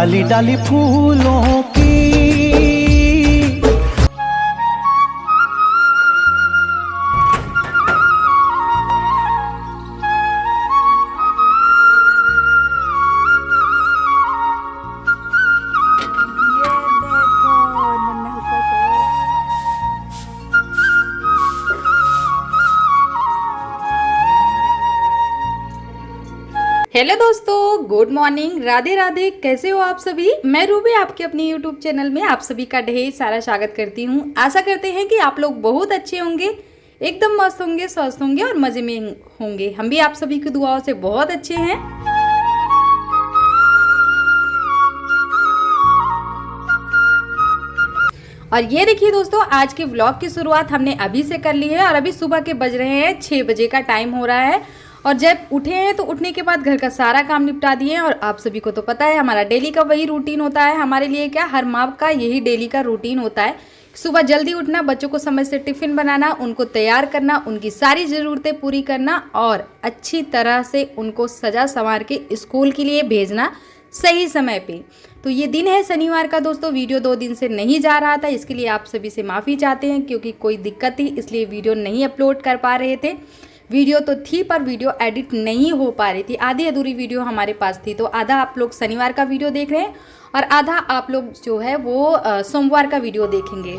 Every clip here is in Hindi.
डाली डाली फूलों की। हेलो दोस्तों, गुड मॉर्निंग, राधे राधे। कैसे हो आप सभी? मैं रूबी आपके अपने यूट्यूब चैनल में आप सभी का ढेर सारा स्वागत करती हूँ। आशा करते हैं कि आप लोग बहुत अच्छे होंगे, एकदम मस्त होंगे, स्वस्थ होंगे और मज़े में होंगे। हम भी आप सभी की दुआओं से बहुत अच्छे हैं। और ये देखिए दोस्तों, आज के व्लॉग की शुरुआत हमने अभी से कर ली है और अभी सुबह के बज रहे हैं 6 बजे का टाइम हो रहा है। और जब उठे हैं तो उठने के बाद घर का सारा काम निपटा दिए हैं। और आप सभी को तो पता है हमारा डेली का वही रूटीन होता है। हमारे लिए क्या, हर माँ का यही डेली का रूटीन होता है। सुबह जल्दी उठना, बच्चों को समय से टिफ़िन बनाना, उनको तैयार करना, उनकी सारी ज़रूरतें पूरी करना और अच्छी तरह से उनको सजा संवार के स्कूल के लिए भेजना सही समय पे। तो ये दिन है शनिवार का दोस्तों। वीडियो 2 दिन से नहीं जा रहा था, इसके लिए आप सभी से माफ़ी चाहते हैं क्योंकि कोई दिक्कत थी, इसलिए वीडियो नहीं अपलोड कर पा रहे थे। वीडियो तो थी पर वीडियो एडिट नहीं हो पा रही थी, आधी अधूरी वीडियो हमारे पास थी। तो आधा आप लोग शनिवार का वीडियो देख रहे हैं और आधा आप लोग जो है वो सोमवार का वीडियो देखेंगे।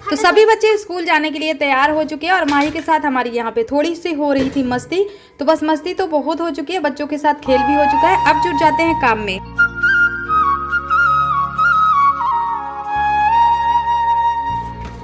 तो सभी बच्चे स्कूल जाने के लिए तैयार हो चुके हैं और माही के साथ हमारी यहाँ पे थोड़ी सी हो रही थी मस्ती। तो बस मस्ती तो बहुत हो चुकी है, बच्चों के साथ खेल भी हो चुका है। अब जुट जाते हैं काम में।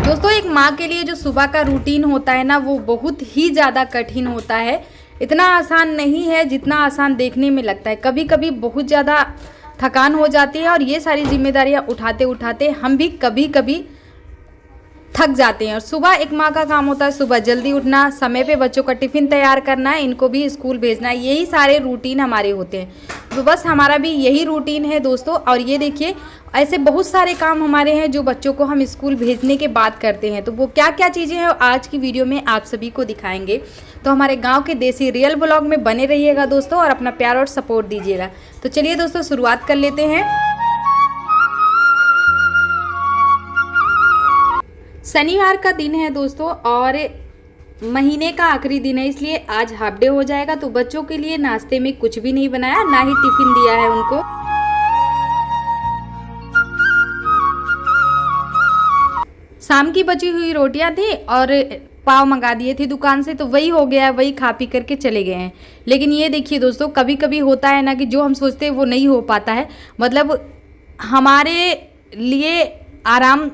दोस्तों, एक माँ के लिए जो सुबह का रूटीन होता है ना, वो बहुत ही ज़्यादा कठिन होता है। इतना आसान नहीं है जितना आसान देखने में लगता है। कभी कभी बहुत ज़्यादा थकान हो जाती है और ये सारी जिम्मेदारियाँ उठाते उठाते हम भी कभी कभी थक जाते हैं। और सुबह एक माँ का काम होता है सुबह जल्दी उठना, समय पे बच्चों का टिफ़िन तैयार करना, इनको भी स्कूल भेजना, यही सारे रूटीन हमारे होते हैं। तो बस हमारा भी यही रूटीन है दोस्तों। और ये देखिए, ऐसे बहुत सारे काम हमारे हैं जो बच्चों को हम स्कूल भेजने के बाद करते हैं। तो वो क्या क्या चीज़ें हैं आज की वीडियो में आप सभी को दिखाएंगे। तो हमारे गांव के देसी रियल ब्लॉग में बने रहिएगा दोस्तों और अपना प्यार और सपोर्ट दीजिएगा। तो चलिए दोस्तों, शुरुआत कर लेते हैं। शनिवार का दिन है दोस्तों और महीने का आखिरी दिन है, इसलिए आज हाफ डे हो जाएगा। तो बच्चों के लिए नाश्ते में कुछ भी नहीं बनाया, ना ही टिफिन दिया है उनको। शाम की बची हुई रोटियां थी और पाव मंगा दिए थे दुकान से, तो वही हो गया, वही खा पी करके चले गए हैं। लेकिन ये देखिए दोस्तों, कभी कभी होता है ना कि जो हम सोचते हैं वो नहीं हो पाता है। मतलब हमारे लिए आराम,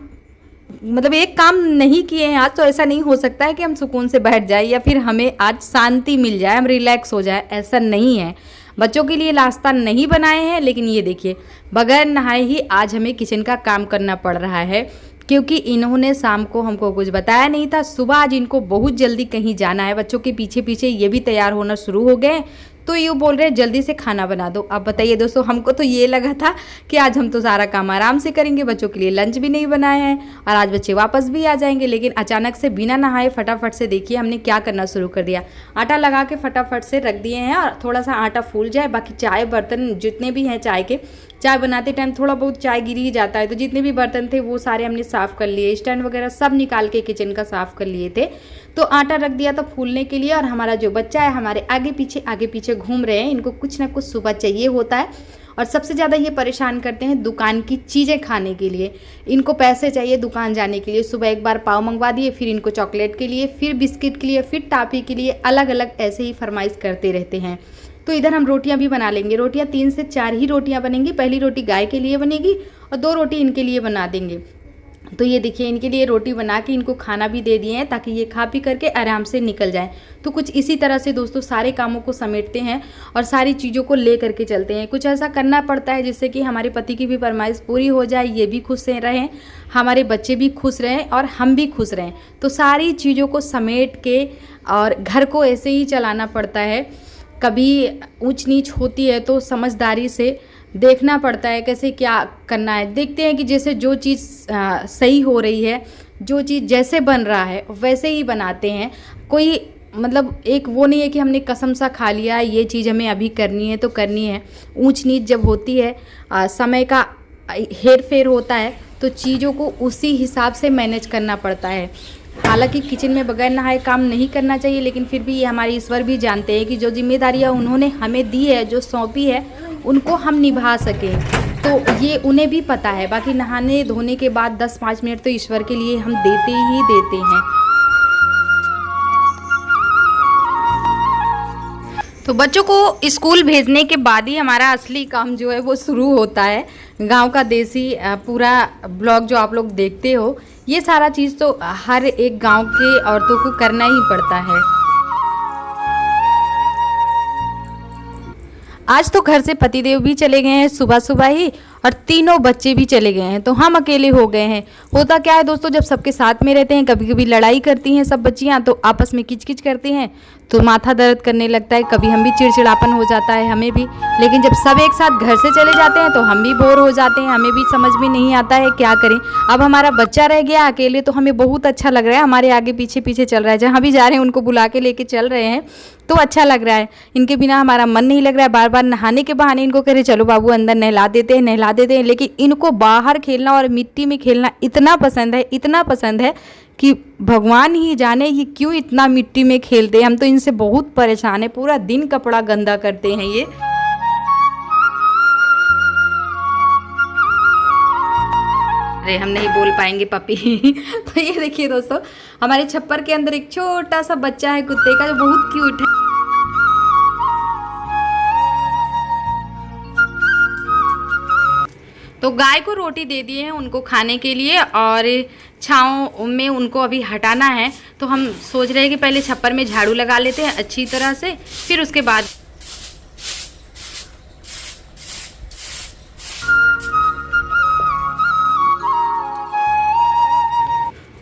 मतलब एक काम नहीं किए हैं आज तो ऐसा नहीं हो सकता है कि हम सुकून से बैठ जाए या फिर हमें आज शांति मिल जाए, हम रिलैक्स हो जाए, ऐसा नहीं है। बच्चों के लिए नाश्ता नहीं बनाए हैं, लेकिन ये देखिए, बगैर नहाए ही आज हमें किचन का काम करना पड़ रहा है क्योंकि इन्होंने शाम को हमको कुछ बताया नहीं था। सुबह आज इनको बहुत जल्दी कहीं जाना है, बच्चों के पीछे पीछे ये भी तैयार होना शुरू हो गए। तो ये बोल रहे हैं जल्दी से खाना बना दो। अब बताइए दोस्तों, हमको तो ये लगा था कि आज हम तो सारा काम आराम से करेंगे, बच्चों के लिए लंच भी नहीं बनाए हैं और आज बच्चे वापस भी आ जाएंगे। लेकिन अचानक से बिना नहाए फटाफट से देखिए हमने क्या करना शुरू कर दिया। आटा लगा के फटाफट से रख दिए हैं और थोड़ा सा आटा फूल जाए, बाकी चाय बर्तन जितने भी हैं चाय के, चाय बनाते टाइम थोड़ा बहुत चाय गिर ही जाता है, तो जितने भी बर्तन थे वो सारे हमने साफ़ कर लिए, स्टैंड वगैरह सब निकाल के किचन का साफ़ कर लिए थे। तो आटा रख दिया था फूलने के लिए। और हमारा जो बच्चा है हमारे आगे पीछे घूम रहे हैं, इनको कुछ ना कुछ सुबह चाहिए होता है। और सबसे ज़्यादा ये परेशान करते हैं दुकान की चीज़ें खाने के लिए। इनको पैसे चाहिए दुकान जाने के लिए। सुबह एक बार पाव मंगवा दिए, फिर इनको चॉकलेट के लिए, फिर बिस्किट के लिए, फिर टॉफ़ी के लिए, अलग अलग ऐसे ही फरमाइश करते रहते हैं। तो इधर हम रोटियां भी बना लेंगे। रोटियां 3 से 4 ही रोटियां बनेंगी। पहली रोटी गाय के लिए बनेगी और 2 रोटी इनके लिए बना देंगे। तो ये देखिए, इनके लिए रोटी बना के इनको खाना भी दे दिए हैं ताकि ये खा पी करके आराम से निकल जाए। तो कुछ इसी तरह से दोस्तों सारे कामों को समेटते हैं और सारी चीज़ों को ले करके चलते हैं। कुछ ऐसा करना पड़ता है जिससे कि हमारे पति की भी फरमाइश पूरी हो जाए, ये भी खुश रहें, हमारे बच्चे भी खुश रहें और हम भी खुश रहें। तो सारी चीज़ों को समेट के और घर को ऐसे ही चलाना पड़ता है। कभी ऊंच नीच होती है तो समझदारी से देखना पड़ता है कैसे क्या करना है। देखते हैं कि जैसे जो चीज़ सही हो रही है, जो चीज़ जैसे बन रहा है वैसे ही बनाते हैं। कोई मतलब एक वो नहीं है कि हमने कसम सा खा लिया ये चीज़ हमें अभी करनी है तो करनी है। ऊंच नीच जब होती है, समय का हेर फेर होता है, तो चीज़ों को उसी हिसाब से मैनेज करना पड़ता है। हालांकि किचन में बगैर नहाए काम नहीं करना चाहिए, लेकिन फिर भी ये हमारे ईश्वर भी जानते हैं कि जो जिम्मेदारियाँ उन्होंने हमें दी है, जो सौंपी है, उनको हम निभा सकें, तो ये उन्हें भी पता है। बाकी नहाने धोने के बाद 10-5 मिनट तो ईश्वर के लिए हम देते ही देते हैं। तो बच्चों को स्कूल भेजने के बाद ही हमारा असली काम जो है वो शुरू होता है। गांव का देसी पूरा ब्लॉग जो आप लोग देखते हो, ये सारा चीज़ तो हर एक गांव के औरतों को करना ही पड़ता है। आज तो घर से पतिदेव भी चले गए हैं सुबह सुबह ही, और तीनों बच्चे भी चले गए हैं, तो हम अकेले हो गए हैं। होता क्या है दोस्तों, जब सबके साथ में रहते हैं, कभी कभी लड़ाई करती हैं सब बच्चियां, तो आपस में किचकिच करती हैं, तो माथा दर्द करने लगता है, कभी हम भी चिड़चिड़ापन हो जाता है हमें भी। लेकिन जब सब एक साथ घर से चले जाते हैं तो हम भी बोर हो जाते हैं, हमें भी समझ में नहीं आता है क्या करें। अब हमारा बच्चा रह गया अकेले, तो हमें बहुत अच्छा लग रहा है, हमारे आगे पीछे पीछे चल रहा है, जहाँ भी जा रहे हैं उनको बुला के लेके चल रहे हैं, तो अच्छा लग रहा है। इनके बिना हमारा मन नहीं लग रहा है। बार बार नहाने के बहाने इनको कह रहे चलो बाबू अंदर नहला देते हैं, लेकिन इनको बाहर खेलना और मिट्टी में खेलना इतना पसंद है कि भगवान ही जाने ये क्यों इतना मिट्टी में खेलते हैं। हम तो इनसे बहुत परेशान है, पूरा दिन कपड़ा गंदा करते हैं ये। अरे हम नहीं बोल पाएंगे पपी। तो ये देखिए दोस्तों, हमारे छप्पर के अंदर एक छोटा सा बच्चा है कुत्ते का, जो बहुत क्यूट है। तो गाय को रोटी दे दिए हैं उनको खाने के लिए, और छाँव में उनको अभी हटाना है। तो हम सोच रहे हैं कि पहले छप्पर में झाड़ू लगा लेते हैं अच्छी तरह से, फिर उसके बाद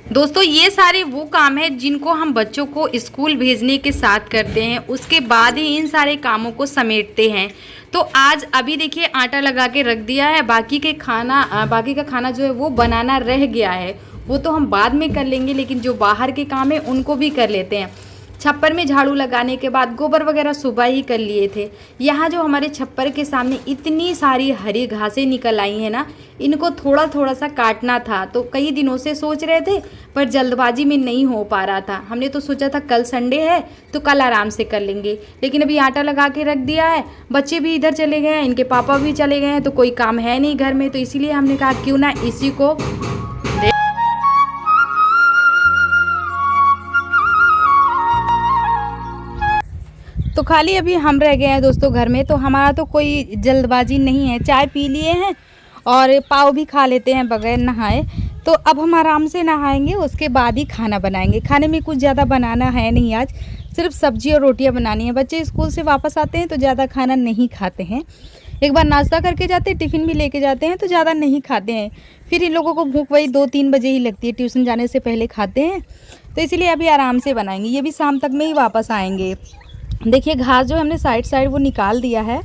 दोस्तों ये सारे वो काम है जिनको हम बच्चों को स्कूल भेजने के साथ करते हैं, उसके बाद ही इन सारे कामों को समेटते हैं। तो आज अभी देखिए आटा लगा के रख दिया है, बाकी का खाना जो है वो बनाना रह गया है, वो तो हम बाद में कर लेंगे, लेकिन जो बाहर के काम है उनको भी कर लेते हैं। छप्पर में झाड़ू लगाने के बाद गोबर वगैरह सुबह ही कर लिए थे। यहाँ जो हमारे छप्पर के सामने इतनी सारी हरी घासें निकल आई हैं ना, इनको थोड़ा थोड़ा सा काटना था, तो कई दिनों से सोच रहे थे, पर जल्दबाजी में नहीं हो पा रहा था। हमने तो सोचा था कल संडे है तो कल आराम से कर लेंगे, लेकिन अभी आटा लगा के रख दिया है, बच्चे भी इधर चले गए हैं, इनके पापा भी चले गए हैं, तो कोई काम है नहीं घर में, तो इसीलिए हमने कहा क्यों ना इसी को तो खाली अभी हम रह गए हैं दोस्तों घर में। तो हमारा तो कोई जल्दबाजी नहीं है, चाय पी लिए हैं और पाव भी खा लेते हैं बगैर नहाए। तो अब हम आराम से नहाएंगे, उसके बाद ही खाना बनाएंगे। खाने में कुछ ज़्यादा बनाना है नहीं, आज सिर्फ सब्जी और रोटियां बनानी है। बच्चे स्कूल से वापस आते हैं तो ज़्यादा खाना नहीं खाते हैं, एक बार नाश्ता करके जाते हैं, टिफ़िन भी लेके जाते हैं, तो ज़्यादा नहीं खाते हैं। फिर इन लोगों को भूख वही 2-3 बजे ही लगती है, ट्यूशन जाने से पहले खाते हैं। तो इसीलिए अभी आराम से बनाएंगे, ये भी शाम तक में ही वापस आएंगे। देखिए घास जो हमने साइड वो निकाल दिया है।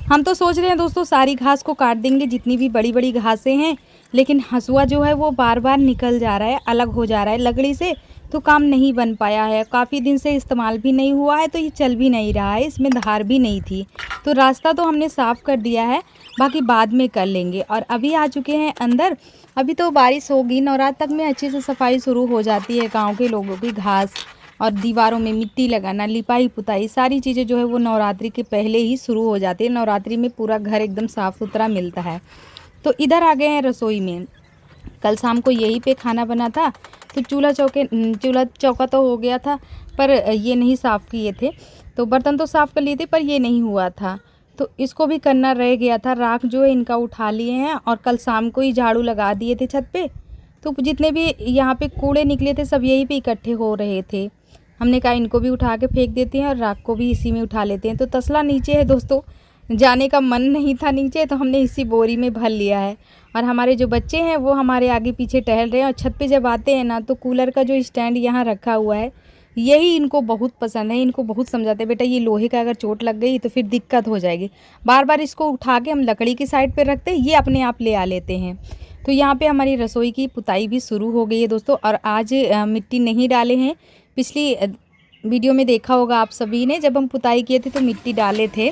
हम तो सोच रहे हैं दोस्तों सारी घास को काट देंगे, जितनी भी बड़ी बड़ी घासें हैं, लेकिन हंसुआ जो है वो बार बार निकल जा रहा है, अलग हो जा रहा है लकड़ी से, तो काम नहीं बन पाया है। काफ़ी दिन से इस्तेमाल भी नहीं हुआ है, तो ये चल भी नहीं रहा है, इसमें धार भी नहीं थी। तो रास्ता तो हमने साफ़ कर दिया है, बाकी बाद में कर लेंगे। और अभी आ चुके हैं अंदर। अभी तो बारिश होगी, नवरात्र तक में अच्छे से सफाई शुरू हो जाती है गांव के लोगों की। घास और दीवारों में मिट्टी लगाना, लिपाई पुताई, सारी चीज़ें जो है वो नवरात्रि के पहले ही शुरू हो जाती है। नवरात्रि में पूरा घर एकदम साफ़ सुथरा मिलता है। तो इधर आ गए हैं रसोई में। कल शाम को यहीं पे खाना बना था, तो चूल्हा चौका तो हो गया था, पर ये नहीं साफ़ किए थे। तो बर्तन तो साफ़ कर लिए थे, पर ये नहीं हुआ था, तो इसको भी करना रह गया था। राख जो है इनका उठा लिए हैं, और कल शाम को ही झाड़ू लगा दिए थे छत पे। तो जितने भी यहाँ पे कूड़े निकले थे सब यहीं पे इकट्ठे हो रहे थे। हमने कहा इनको भी उठा के फेंक देते हैं और राख को भी इसी में उठा लेते हैं। तो तसला नीचे है दोस्तों, जाने का मन नहीं था नीचे, तो हमने इसी बोरी में भर लिया है। और हमारे जो बच्चे हैं वो हमारे आगे पीछे टहल रहे हैं। और छत पे जब आते हैं ना, तो कूलर का जो स्टैंड यहाँ रखा हुआ है, यही इनको बहुत पसंद है। इनको बहुत समझाते हैं बेटा ये लोहे का अगर चोट लग गई तो फिर दिक्कत हो जाएगी। बार बार इसको उठा के हम लकड़ी की साइड पे रखते हैं, ये अपने आप ले आ लेते हैं। तो यहाँ पे हमारी रसोई की पुताई भी शुरू हो गई है दोस्तों। और आज मिट्टी नहीं डाले हैं। पिछली वीडियो में देखा होगा आप सभी ने, जब हम पुताई किए थे तो मिट्टी डाले थे।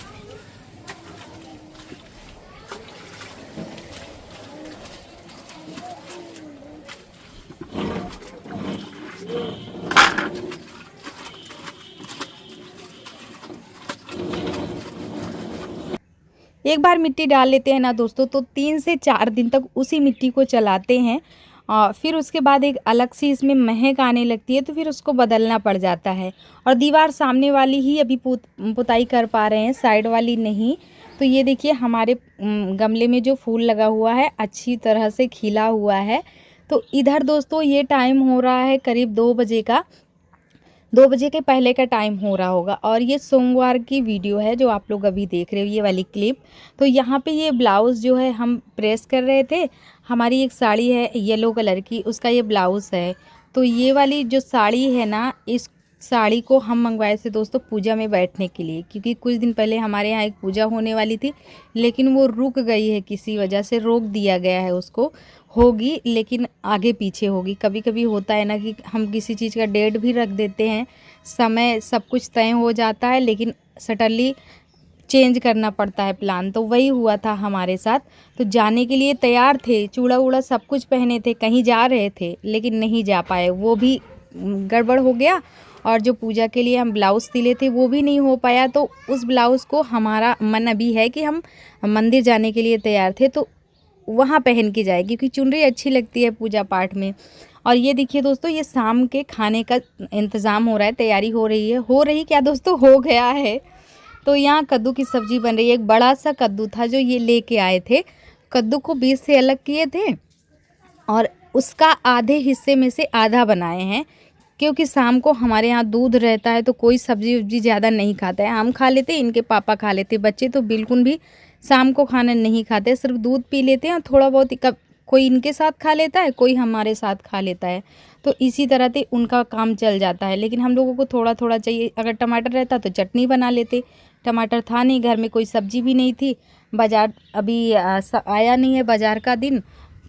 एक बार मिट्टी डाल लेते हैं ना दोस्तों तो 3 से 4 दिन तक उसी मिट्टी को चलाते हैं। फिर उसके बाद एक अलग सी इसमें महक आने लगती है, तो फिर उसको बदलना पड़ जाता है। और दीवार सामने वाली ही अभी पुताई कर पा रहे हैं, साइड वाली नहीं। तो ये देखिए हमारे गमले में जो फूल लगा हुआ है अच्छी तरह से खिला हुआ है। तो इधर दोस्तों ये टाइम हो रहा है करीब 2 बजे का, 2 बजे के पहले का टाइम हो रहा होगा। और ये सोमवार की वीडियो है जो आप लोग अभी देख रहे हो, ये वाली क्लिप। तो यहाँ पे ये ब्लाउज़ जो है हम प्रेस कर रहे थे। हमारी एक साड़ी है येलो कलर की, उसका ये ब्लाउज़ है। तो ये वाली जो साड़ी है ना, इस साड़ी को हम मंगवाए थे दोस्तों पूजा में बैठने के लिए, क्योंकि कुछ दिन पहले हमारे यहाँ एक पूजा होने वाली थी, लेकिन वो रुक गई है, किसी वजह से रोक दिया गया है उसको। होगी लेकिन आगे पीछे होगी। कभी कभी होता है ना कि हम किसी चीज़ का डेट भी रख देते हैं, समय सब कुछ तय हो जाता है, लेकिन सडनली चेंज करना पड़ता है प्लान। तो वही हुआ था हमारे साथ। तो जाने के लिए तैयार थे, चूड़ा वूड़ा सब कुछ पहने थे, कहीं जा रहे थे, लेकिन नहीं जा पाए, वो भी गड़बड़ हो गया। और जो पूजा के लिए हम ब्लाउज़ सिले थे वो भी नहीं हो पाया। तो उस ब्लाउज़ को हमारा मन अभी है कि हम मंदिर जाने के लिए तैयार थे तो वहाँ पहन के जाए, क्योंकि चुनरी अच्छी लगती है पूजा पाठ में। और ये देखिए दोस्तों ये शाम के खाने का इंतज़ाम हो रहा है, तैयारी हो रही है। हो रही क्या दोस्तों, हो गया है। तो यहाँ कद्दू की सब्ज़ी बन रही है। एक बड़ा सा कद्दू था जो ये लेके आए थे। कद्दू को बीज से अलग किए थे और उसका आधे हिस्से में से आधा बनाए हैं, क्योंकि शाम को हमारे यहाँ दूध रहता है तो कोई सब्ज़ी वब्जी ज़्यादा नहीं खाता है। हम खा लेते, इनके पापा खा लेते, बच्चे तो बिल्कुल भी शाम को खाना नहीं खाते, सिर्फ दूध पी लेते हैं। और थोड़ा बहुत कोई इनके साथ खा लेता है, कोई हमारे साथ खा लेता है। तो इसी तरह से उनका काम चल जाता है। लेकिन हम लोगों को थोड़ा थोड़ा चाहिए। अगर टमाटर रहता तो चटनी बना लेते, टमाटर था नहीं, घर में कोई सब्ज़ी भी नहीं थी। बाज़ार अभी आया नहीं है बाज़ार का दिन,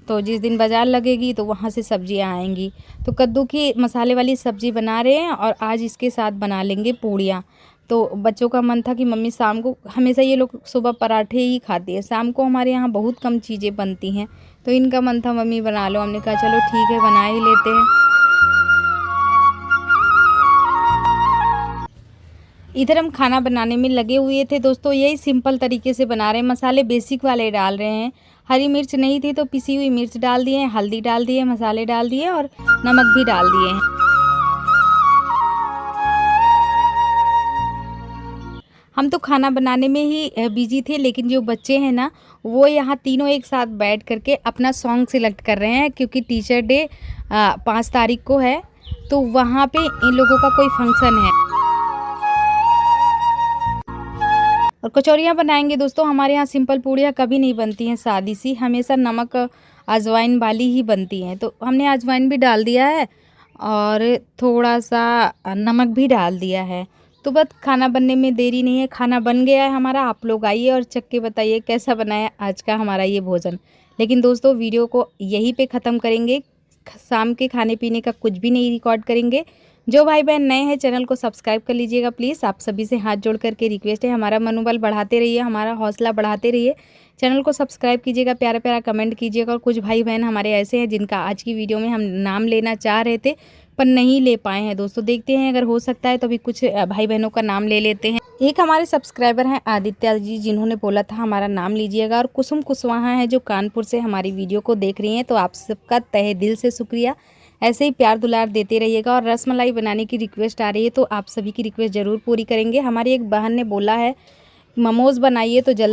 तो जिस दिन बाज़ार लगेगी तो वहाँ से सब्जियाँ आएंगी। तो कद्दू की मसाले वाली सब्ज़ी बना रहे हैं और आज इसके साथ बना लेंगे पूड़ियाँ। तो बच्चों का मन था कि मम्मी शाम को, हमेशा ये लोग सुबह पराठे ही खाती है, शाम को हमारे यहाँ बहुत कम चीज़ें बनती हैं। तो इनका मन था मम्मी बना लो, हमने कहा चलो ठीक है बना ही लेते हैं। इधर हम खाना बनाने में लगे हुए थे दोस्तों, यही सिंपल तरीके से बना रहे हैं। मसाले बेसिक वाले डाल रहे हैं। हरी मिर्च नहीं थी तो पिसी हुई मिर्च डाल दिए, हल्दी डाल दिए, मसाले डाल दिए और नमक भी डाल दिए हैं। हम तो खाना बनाने में ही बिजी थे, लेकिन जो बच्चे हैं ना वो यहाँ तीनों एक साथ बैठ करके अपना सॉन्ग सिलेक्ट कर रहे हैं, क्योंकि टीचर डे 5 तारीख को है। तो वहाँ पे इन लोगों का कोई फंक्शन है और कचौरियाँ बनाएंगे दोस्तों। हमारे यहाँ सिंपल पूड़ियाँ कभी नहीं बनती हैं सादी सी, हमेशा नमक अजवाइन वाली ही बनती हैं। तो हमने अजवाइन भी डाल दिया है और थोड़ा सा नमक भी डाल दिया है। तो बस खाना बनने में देरी नहीं है, खाना बन गया है हमारा। आप लोग आइए और चख के बताइए कैसा बनाया आज का हमारा ये भोजन। लेकिन दोस्तों वीडियो को यहीं पे ख़त्म करेंगे, शाम के खाने पीने का कुछ भी नहीं रिकॉर्ड करेंगे। जो भाई बहन नए हैं चैनल को सब्सक्राइब कर लीजिएगा प्लीज़। आप सभी से हाथ जोड़ करके रिक्वेस्ट है, हमारा मनोबल बढ़ाते रहिए, हमारा हौसला बढ़ाते रहिए। चैनल को सब्सक्राइब कीजिएगा, प्यारा प्यारा कमेंट कीजिएगा। और कुछ भाई बहन हमारे ऐसे हैं जिनका आज की वीडियो में हम नाम लेना चाह रहे थे पर नहीं ले पाए हैं दोस्तों। देखते हैं अगर हो सकता है तो अभी कुछ भाई बहनों का नाम ले लेते हैं। एक हमारे सब्सक्राइबर हैं आदित्य जी, जिन्होंने बोला था हमारा नाम लीजिएगा। और कुसुम कुशवाहा है जो कानपुर से हमारी वीडियो को देख रही हैं। तो आप सबका तहे दिल से शुक्रिया, ऐसे ही प्यार दुलार देते रहिएगा। और रसमलाई बनाने की रिक्वेस्ट आ रही है तो आप सभी की रिक्वेस्ट ज़रूर पूरी करेंगे। हमारी एक बहन ने बोला है मोमोज़ बनाइए, तो जल्दी